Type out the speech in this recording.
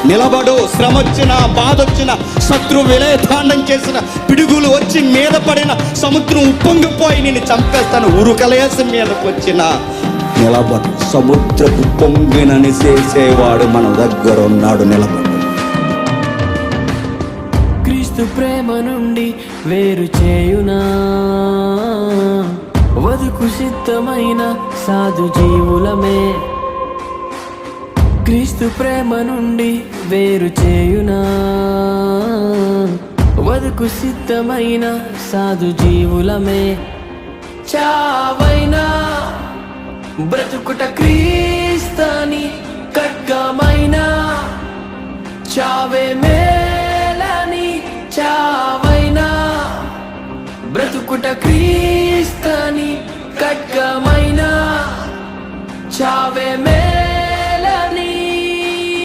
నిలబడు. శ్రమ వచ్చిన, బాధ వచ్చిన, శత్రు విలయతాండం చేసిన, పిడుగులు వచ్చి మీద పడిన, సముద్రం ఉప్పొంగిపోయి నేను చంపేస్తాను ఉరుకలేసి మీదకు వచ్చిన నిలబడు. సముద్రపు పొంగినని చేసేవాడు మన దగ్గర ఉన్నాడు. నిలబడు. క్రీస్తు ప్రేమ నుండి వేరు చేయునా వదుకు సిద్ధమైన సాధు జీవులమే. క్రీస్తు ప్రేమ నుండి వేరు చేయునా వదుకు సిద్ధమైన సాధు జీవులమే. చావైనా బ్రతుకుట క్రీస్తని ఖడ్గమైనా, చావే మేలని చావైనా బ్రతుకుట క్రీస్తని ఖడ్గమైనా, చావే